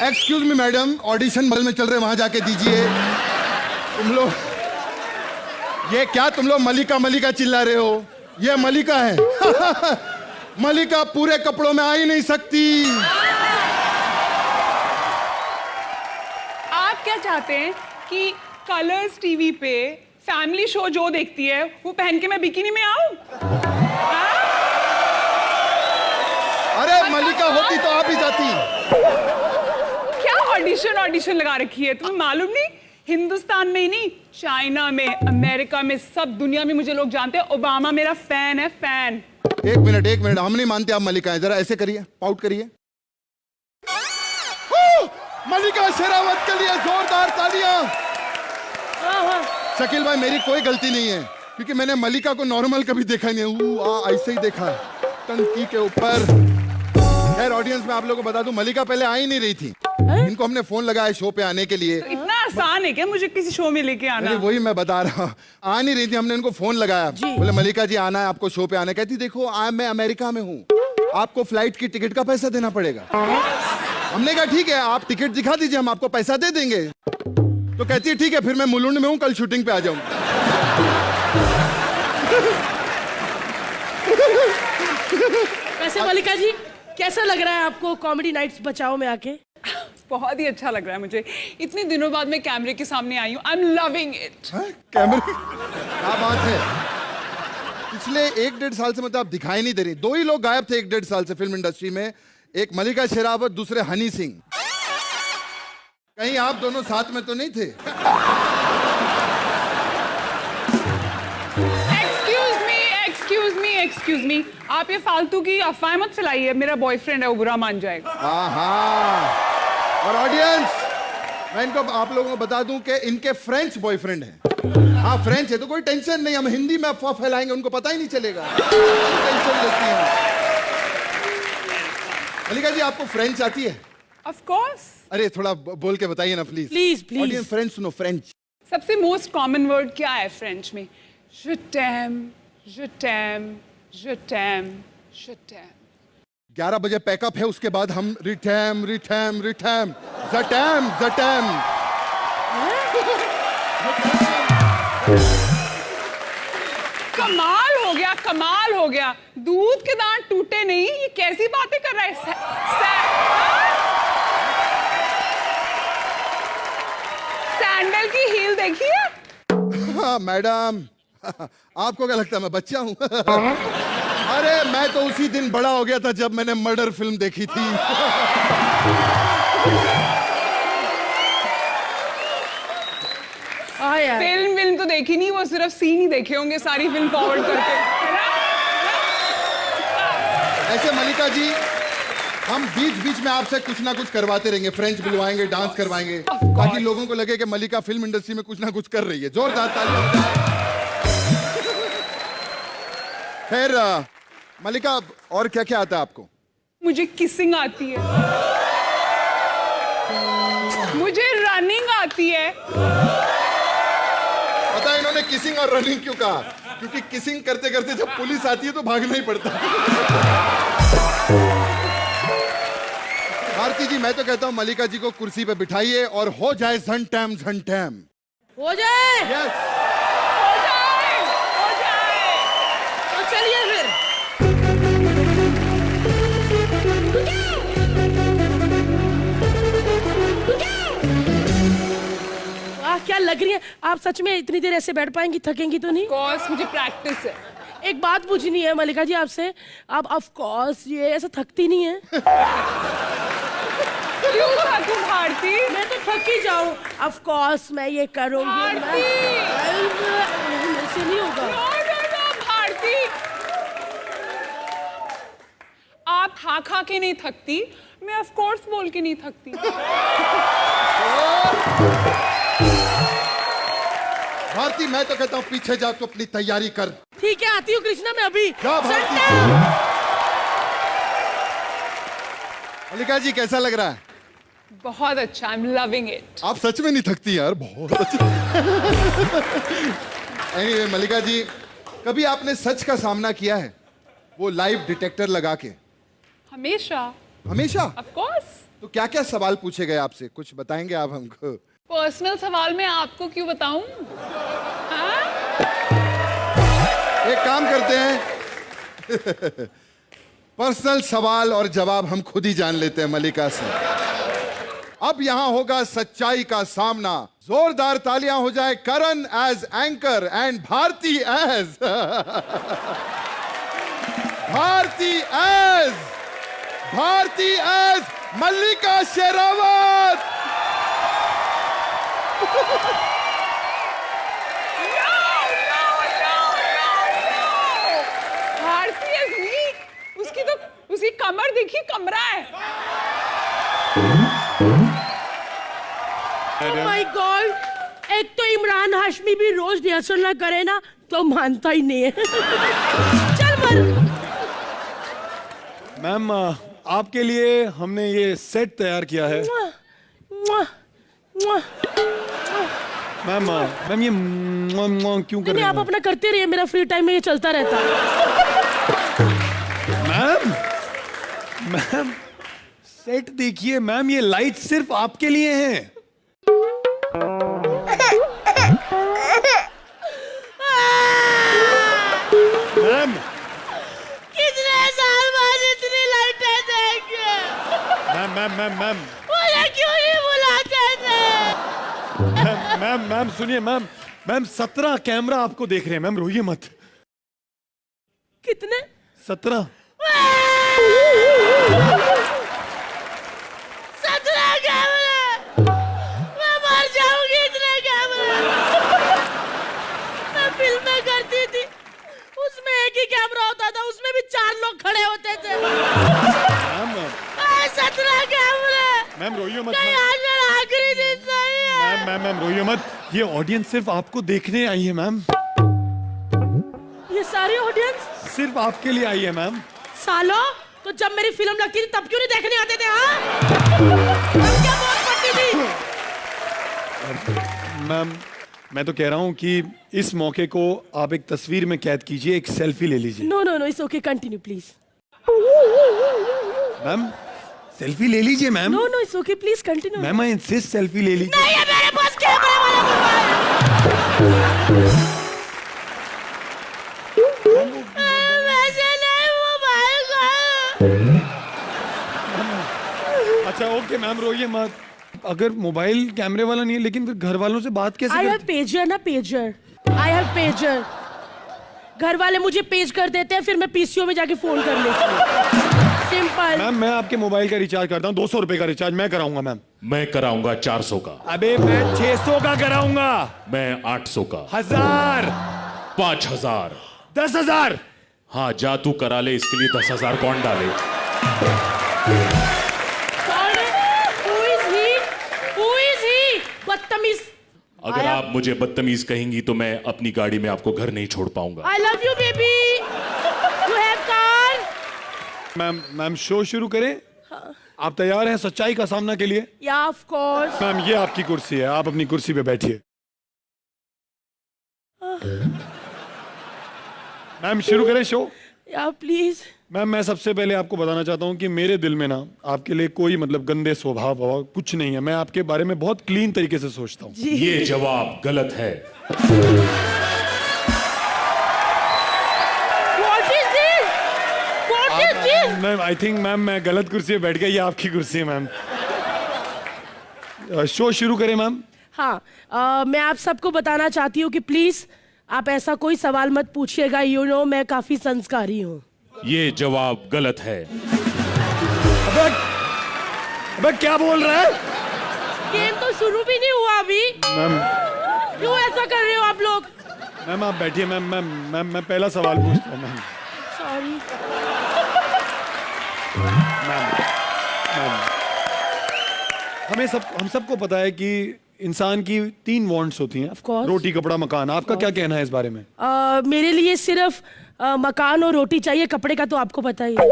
Excuse me madam, audition बगल में चल रहे, वहां जाके दीजिए। तुम लोग ये क्या, तुम लोग मलिका मलिका चिल्ला रहे हो? ये मलिका है। मलिका पूरे कपड़ों में आ ही नहीं सकती। आप क्या चाहते हैं कि कलर्स टीवी पे फैमिली शो जो देखती है वो पहन के मैं बिकिनी में आऊं? अरे मलिका होती तो आप ही जाती। क्या ऑडिशन लगा रखी है, तुम्हें मालूम नहीं? हिंदुस्तान में ही नहीं, चाइना में, अमेरिका में, सब दुनिया में मुझे लोग जानते हैं। ओबामा मेरा फैन है, फैन। एक मिनट, हम नहीं मानते आप मलिका हैं। जरा ऐसे करिए, पाउट करिए। मलिका शेरावत के लिए जोरदार तालियां। शकील भाई, मेरी कोई गलती नहीं है, क्योंकि मैंने मलिका को नॉर्मल कभी देखा नहीं है, ऐसे ही देखा है, टंकी के ऊपर। खैर ऑडियंस में आप लोगों को बता दूं, मलिका पहले आ ही नहीं रही थी। इनको हमने फोन लगाया शो पे आने के लिए। तो इतना आसान है क्या मुझे किसी शो में लेके आना? वही मैं बता रहा हूँ, आ नहीं रही थी। हमने इनको फोन लगाया, बोले मलिका जी आना है आपको शो पे आना। कहती देखो मैं अमेरिका में हूँ, आपको फ्लाइट की टिकट का पैसा देना पड़ेगा। हमने कहा ठीक है, आप टिकट दिखा दीजिए, हम आपको पैसा दे देंगे। तो कहती है ठीक है, फिर मैं मुलुंड में हूँ, कल शूटिंग पे आ जाऊंगा। वैसे मलिका जी, कैसा लग रहा है आपको कॉमेडी नाइट्स बचाओ में आके? बहुत ही अच्छा लग रहा है मुझे। इतने दिनों बाद मैं कैमरे के सामने आई हूँ। I am loving it. कैमरे क्या बात है। पिछले 1-1.5 साल से मतलब आप दिखाई नहीं दे रही। 2 ही लोग गायब थे 1-1.5 साल से फिल्म इंडस्ट्री में, एक मलिका शेरावत, दूसरे हनी सिंह। कहीं आप दोनों साथ में तो नहीं थे? एक्सक्यूज मी, आप ये फालतू की अफवाह मत फैलाइए। मेरा बॉयफ्रेंड है, वो बुरा मान जाएगा। और ऑडियंस, मैं इनको आप लोगों को बता दूं कि इनके फ्रेंच बॉयफ्रेंड हैं। हाँ फ्रेंच है तो कोई टेंशन नहीं, हम हिंदी में अफवाह फैलाएंगे, उनको पता ही नहीं चलेगा। टेंशन लेती हैं। मलिका जी आपको फ्रेंच आती है? Of course. अरे थोड़ा बोल के बताइए ना प्लीज। प्लीज ऑडियंस फ्रेंच सुनो, फ्रेंच। सबसे मोस्ट कॉमन वर्ड क्या है फ्रेंच में? je t'aime, je t'aime, je t'aime, je t'aime। 11 बजे पैकअप है, उसके बाद हम रिटैम रिटैम रिटैम जटैम जटैम। कमाल हो गया। दूध के दांत टूटे नहीं, ये कैसी बातें कर रहा है? सैंडल की हील देखी है? हाँ मैडम, आपको क्या लगता है मैं बच्चा हूँ? अरे मैं तो उसी दिन बड़ा हो गया था जब मैंने मर्डर फिल्म देखी थी। फिल्म तो देखी नहीं, वो सिर्फ सीन ही देखे होंगे, सारी फिल्म फॉरवर्ड करके। ऐसे मलिका जी, हम बीच बीच में आपसे कुछ ना कुछ करवाते रहेंगे, फ्रेंच बुलवाएंगे, डांस करवाएंगे, ताकि लोगों को लगे कि मलिका फिल्म इंडस्ट्री में कुछ ना कुछ कर रही है। जोरदार तालियां। खैर मलिका, और क्या क्या आता है आपको? मुझे किसिंग आती है, मुझे रनिंग आती है। पता है इन्होंने किसिंग और रनिंग क्यों कहा? क्योंकि किसिंग करते करते जब पुलिस आती है तो भागना ही पड़ता है। भारती जी, मैं तो कहता हूं मलिका जी को कुर्सी पे बिठाइए और हो जाए झंटैम झंटैम। हो जाए। यस, हो जाए। तो चलिए फिर। वाह क्या लग रही है। आप सच में इतनी देर ऐसे बैठ पाएंगी? थकेंगी तो नहीं? कोर्स मुझे प्रैक्टिस है। एक बात पूछनी है मलिका जी आपसे, आप ऑफ कोर्स ये ऐसा थकती नहीं है? क्यों थकूं भारती? मैं तो थक ही जाऊं। ऑफ कोर्स मैं ये करूंगी। ऐसे नहीं होगा। नो भारती, आप खा के नहीं थकती, मैं ऑफ कोर्स बोल के नहीं थकती। भारती मैं तो कहता हूँ पीछे जा, तो अपनी तैयारी कर। ठीक है, आती हूँ कृष्णा मैं अभी। जा भारती। मलिका जी कैसा लग रहा है? बहुत अच्छा, आई एम लविंग इट। आप सच में नहीं थकती यार, बहुत अच्छा। Anyway, मलिका जी, कभी आपने सच का सामना किया है, वो लाइव डिटेक्टर लगा के? हमेशा। हमेशा? Of course. तो क्या क्या सवाल पूछे गए आपसे, कुछ बताएंगे आप हमको? पर्सनल सवाल मैं आपको क्यों बताऊं? हाँ? एक काम करते हैं पर्सनल सवाल और जवाब हम खुद ही जान लेते हैं मलिका से। अब यहां होगा सच्चाई का सामना। जोरदार तालियां हो जाए Karan as anchor and Bharti as Bharti as Mallika Sherawat. Bharti है नहीं, उसकी कमर देखिए, कमरा है। Oh my God! एक तो इमरान हाशमी भी रोज रिहर्सल ना करे ना तो मानता ही नहीं है। चल मर। मैम आपके लिए हमने ये सेट तैयार किया है। मैम ये क्यों कर नहीं, रहे आप हैं? अपना करते रहिए, मेरा फ्री टाइम में ये चलता रहता है। मैम सेट देखिए मैम, ये लाइट सिर्फ आपके लिए हैं। मैम कितने साल बाद इतनी लाइटें देंगे? मैम मुझे क्यों नहीं बुलाते थे? मैम सुनिए मैम 17 कैमरा आपको देख रहे हैं मैम, रोइए मत। कितने? 17। 17 कैमरे! मैं मर जाऊंगी इतने कैमरे! मैं फिल्में करती थी, उसमें एक ही कैमरा होता था, उसमें भी 4 लोग खड़े होते थे। मैम 17 कैमरे! मैम रोइए मत। कहीं आज मेरा आखिरी दिन नहीं है। मैम रोइए मत, ये ऑडियंस सिर्फ आपको देखने आई है मैम, ये सारी ऑडियंस सिर्फ आपके लिए आई है मैम। सालों, तो जब मेरी फिल्म लगती थी तब क्यों नहीं देखने आते थे? हाँ, तब क्या बहुत पड़ती थी? मैम मैं तो कह रहा हूँ कि इस मौके को आप एक तस्वीर में कैद कीजिए, एक सेल्फी ले लीजिए। No no no, it's okay, continue please. Ma'am selfie ले लीजिए ma'am. No no, it's okay, please continue. Ma'am I insist, selfie ले लीजिए। नहीं, ये मेरे पास कैमरे वाला मोबाइल है। वैसे नहीं, मोबाइल का। अच्छा ओके मैम रोइए मत। अगर मोबाइल कैमरे वाला नहीं है, लेकिन फिर घर वालों से बात कैसे आई हैव करते? पेजर ना, पेजर। I have pager. घर वाले मुझे पेज कर देते हैं, फिर मैं पीसीओ में जाके फोन कर लेती हूँ। सिंपल। मैम मैं आपके मोबाइल का रिचार्ज करता हूँ, 200 रुपए का रिचार्ज मैं कराऊंगा मैम। मैं कराऊंगा 400 का। अबे मैं 600 का कराऊंगा। मैं 800 का। 1000, 5000। 10,000। हाँ जा तू करा ले, इसके लिए 10,000 कौन डाले? कौन है? Who is he? Who is he? बदतमीज। अगर आप मुझे बदतमीज कहेंगी तो मैं अपनी गाड़ी में आपको घर नहीं छोड़ पाऊंगा। I love you, baby. You have car? Ma'am show शुरू करें? आप तैयार हैं सच्चाई का सामना के लिए? Yeah, of course. मैम ये आपकी कुर्सी है, आप अपनी कुर्सी पे बैठिए। मैम शुरू करें शो? Yeah, please. मैम मैं सबसे पहले आपको बताना चाहता हूँ कि मेरे दिल में ना आपके लिए कोई मतलब गंदे स्वभाव वभाव कुछ नहीं है। मैं आपके बारे में बहुत क्लीन तरीके से सोचता हूँ। ये जवाब गलत है। What is this? What is this? Ma'am I think ma'am मैं गलत कुर्सी पे बैठ गया, ये आपकी कुर्सी है मैम। शो शुरू करें मैम? हाँ, मैं आप सबको बताना चाहती हूँ कि प्लीज आप ऐसा कोई सवाल मत पूछिएगा। यू नो मैं काफी संस्कारी हूँ। ये जवाब गलत है। अबे अबे क्या बोल रहा है? गेम तो शुरू भी नहीं हुआ अभी। मैम क्यों ऐसा कर रहे हो आप लोग? मैम आप बैठिए। मैम मैं पहला सवाल पूछता हूँ मैम। सॉरी। हम सबको पता है कि इंसान की 3 वांट्स होती हैं, course. रोटी कपड़ा मकान। आपका क्या कहना है इस बारे में? मेरे लिए सिर्फ मकान और रोटी चाहिए, कपड़े का तो आपको पता ही है।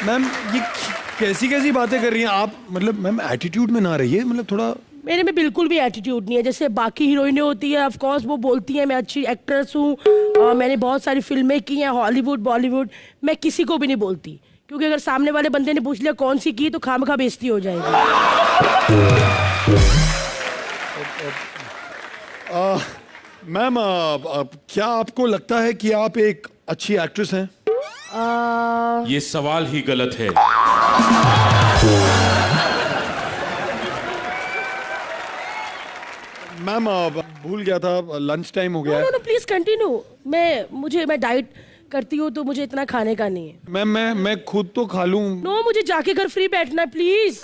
मैम ये कैसी कैसी बातें कर रही हैं आप? मतलब मैम एटीट्यूड में ना रहिए, मतलब थोड़ा मेरे में बिल्कुल भी एटीट्यूड नहीं है, जैसे बाकी हीरोइनें होती है, ऑफ कोर्स वो बोलती हैं मैं अच्छी एक्ट्रेस हूँ और मैंने बहुत सारी फिल्में की हैं, हॉलीवुड बॉलीवुड। मैं किसी को भी नहीं बोलती, क्योंकि अगर सामने वाले बंदे ने पूछ लिया कौन सी की तो खामखा बेइज्जती हो जाएगी। मैम क्या आपको लगता है कि आप एक अच्छी एक्ट्रेस हैं? ये सवाल ही गलत है। मैम भूल गया था, लंच टाइम हो गया है। No please continue. मैं डाइट करती हूँ तो मुझे इतना खाने का नहीं है। मैम मैं खुद तो खा लूं। नो मुझे जाके घर फ्री बैठना है प्लीज।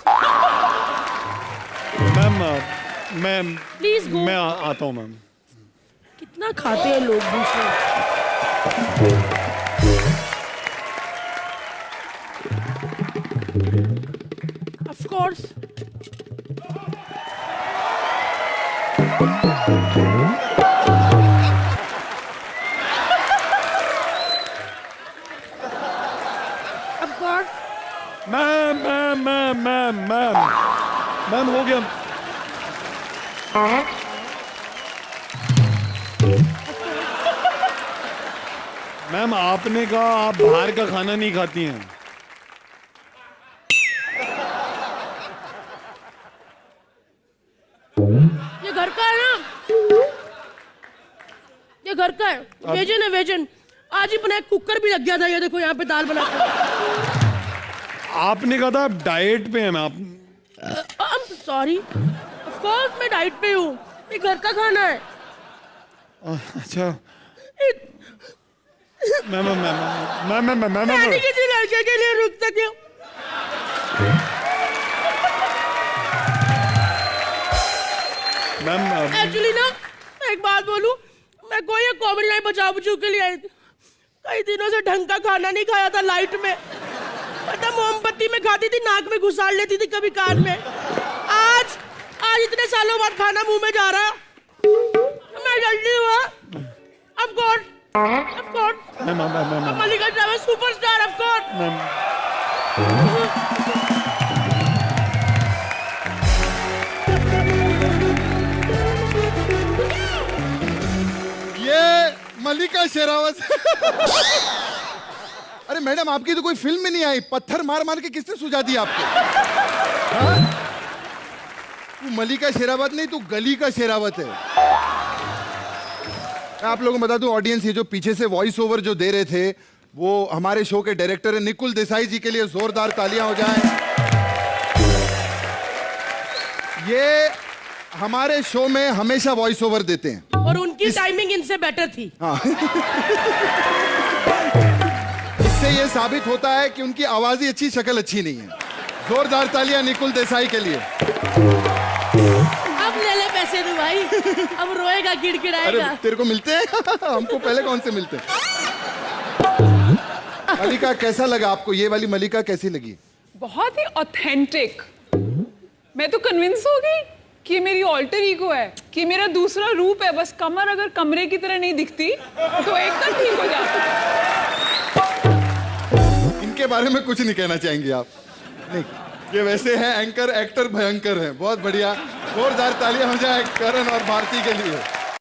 Ma'am please go. मैं आता हूँ मैम। कितना खाते हैं लोग दूसरे। Of course. मैम हो गया। मैम आपने कहा आप बाहर का खाना नहीं खाती हैं। ये घर का है ना, ये घर का है। वेजन है वेजन। आज ही बनाया, कुकर भी लग गया था। ये देखो यहाँ पे दाल बनाकर। आपने कहा था आप डाइट पे हैं। मैं सॉरी, ऑफ कोर्स मैं डाइट पे हूँ। ये घर का खाना है। अच्छा मैम मैं किसी लड़के के लिए रुक सकती हूँ। मैम एक्चुअली ना मैं एक बात बोलूं, मैं कोई कॉमेडी नाइट बचाओ बचाओ के लिए आई थी। कई दिनों से ढंग का खाना नहीं खाया था लाइट में। पता मोमबत्ती में खाती थी, नाक में घुसाड़ लेती थी, कभी कान में। आज इतने सालों बाद खाना मुंह में जा रहा। मैं जल्दी हुआ। Of course Mallika travels superstar of course. ये मल्लिका शेरावत। अरे मैडम आपकी तो कोई फिल्म में नहीं आई। पत्थर मार मार के किसने सुझा दी आपको? हाँ? तू मल्लिका शेरावत नहीं, तू गली का शेरावत है। मैं आप लोगों को बता दूं, ऑडियंस ये जो पीछे से वॉइस ओवर जो दे रहे थे वो हमारे शो के डायरेक्टर है निकुल देसाई जी के लिए जोरदार तालियां हो जाएं। ये हमारे शो में हमेशा वॉइस ओवर देते हैं और उनकी टाइमिंग इनसे बेटर थी। हाँ। इससे ये साबित होता है कि उनकी आवाज ही अच्छी, शक्ल अच्छी नहीं है। जोरदार तालियां निकुल देसाई के लिए। अब ले ले पैसे दो भाई। अब रोएगा, अरे गिड़गिड़ाएगा। तेरे को मिलते हैं? हमको पहले कौन से मिलते हैं? मल्लिका कैसा लगा आपको? ये वाली मल्लिका कैसी लगी? बहुत ही ऑथेंटिक। मैं तो कन्विंस हो गई कि ये मेरी ऑल्टर ईगो है, कि मेरा दूसरा रूप है। बस कमर अगर कमरे की तरह नहीं दिखती तो एकदम ठीक हो जाता। इनके बारे में कुछ नहीं कहना चाहेंगे आप? नहीं, ये वैसे है एंकर, एक्टर भयंकर है। बहुत बढ़िया, जोरदार तालियां हो जाए करण और भारती के लिए।